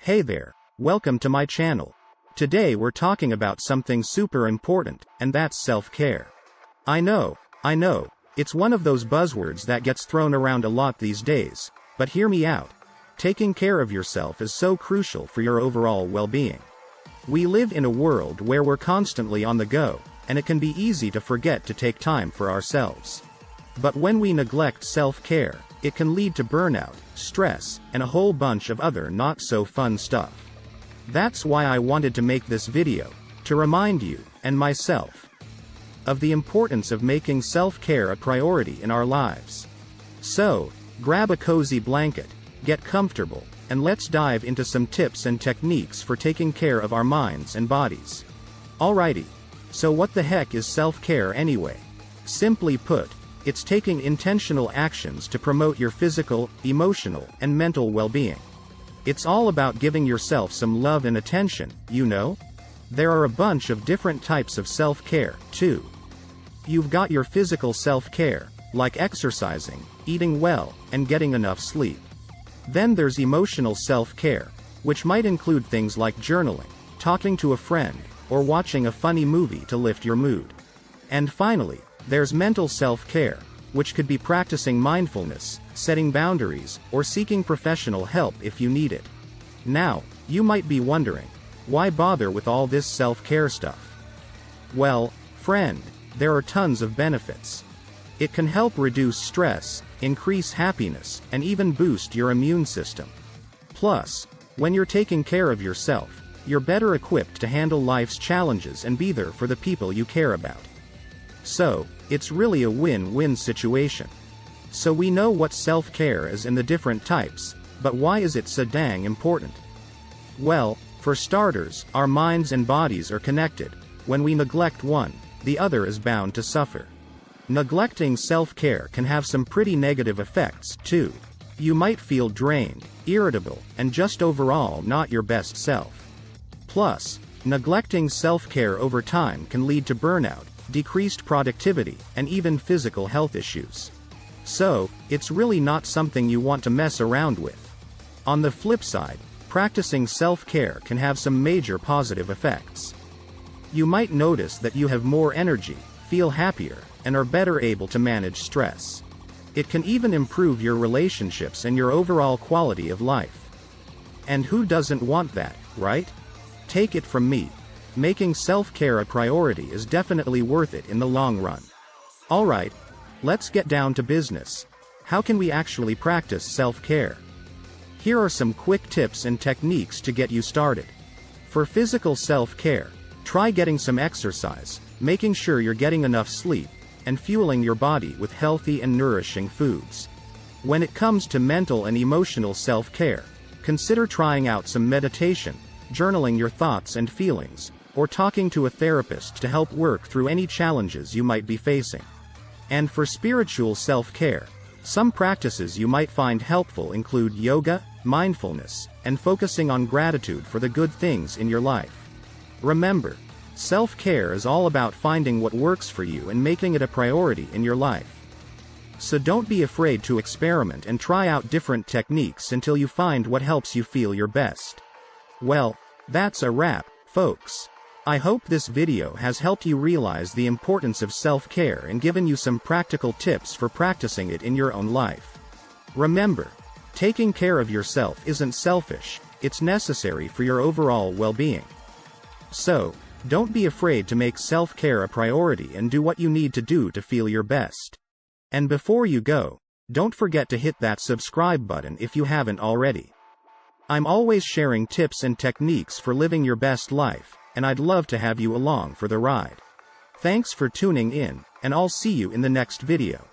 Hey there, welcome to my channel. Today we're talking about something super important, and that's self-care. I know, it's one of those buzzwords that gets thrown around a lot these days, but hear me out. Taking care of yourself is so crucial for your overall well-being. We live in a world where we're constantly on the go, and it can be easy to forget to take time for ourselves. But when we neglect self-care, it can lead to burnout, stress, and a whole bunch of other not-so-fun stuff. That's why I wanted to make this video, to remind you, and myself, of the importance of making self-care a priority in our lives. So, grab a cozy blanket, get comfortable, and let's dive into some tips and techniques for taking care of our minds and bodies. Alrighty, so what the heck is self-care anyway? Simply put, it's taking intentional actions to promote your physical, emotional, and mental well-being. It's all about giving yourself some love and attention, you know? There are a bunch of different types of self-care, too. You've got your physical self-care, like exercising, eating well, and getting enough sleep. Then there's emotional self-care, which might include things like journaling, talking to a friend, or watching a funny movie to lift your mood. And finally, there's mental self-care, which could be practicing mindfulness, setting boundaries, or seeking professional help if you need it. Now, you might be wondering, why bother with all this self-care stuff? Well, friend, there are tons of benefits. It can help reduce stress, increase happiness, and even boost your immune system. Plus, when you're taking care of yourself, you're better equipped to handle life's challenges and be there for the people you care about. So, it's really a win-win situation. So we know what self-care is in the different types, but why is it so dang important? Well, for starters, our minds and bodies are connected. When we neglect one, the other is bound to suffer. Neglecting self-care can have some pretty negative effects, too. You might feel drained, irritable, and just overall not your best self. Plus, neglecting self-care over time can lead to burnout, decreased productivity, and even physical health issues. So, it's really not something you want to mess around with. On the flip side, practicing self-care can have some major positive effects. You might notice that you have more energy, feel happier, and are better able to manage stress. It can even improve your relationships and your overall quality of life. And who doesn't want that, right? Take it from me. Making self-care a priority is definitely worth it in the long run. Alright, let's get down to business. How can we actually practice self-care? Here are some quick tips and techniques to get you started. For physical self-care, try getting some exercise, making sure you're getting enough sleep, and fueling your body with healthy and nourishing foods. When it comes to mental and emotional self-care, consider trying out some meditation, journaling your thoughts and feelings, or talking to a therapist to help work through any challenges you might be facing. And for spiritual self-care, some practices you might find helpful include yoga, mindfulness, and focusing on gratitude for the good things in your life. Remember, self-care is all about finding what works for you and making it a priority in your life. So don't be afraid to experiment and try out different techniques until you find what helps you feel your best. Well, that's a wrap, folks. I hope this video has helped you realize the importance of self-care and given you some practical tips for practicing it in your own life. Remember, taking care of yourself isn't selfish, it's necessary for your overall well-being. So, don't be afraid to make self-care a priority and do what you need to do to feel your best. And before you go, don't forget to hit that subscribe button if you haven't already. I'm always sharing tips and techniques for living your best life, and I'd love to have you along for the ride. Thanks for tuning in, and I'll see you in the next video.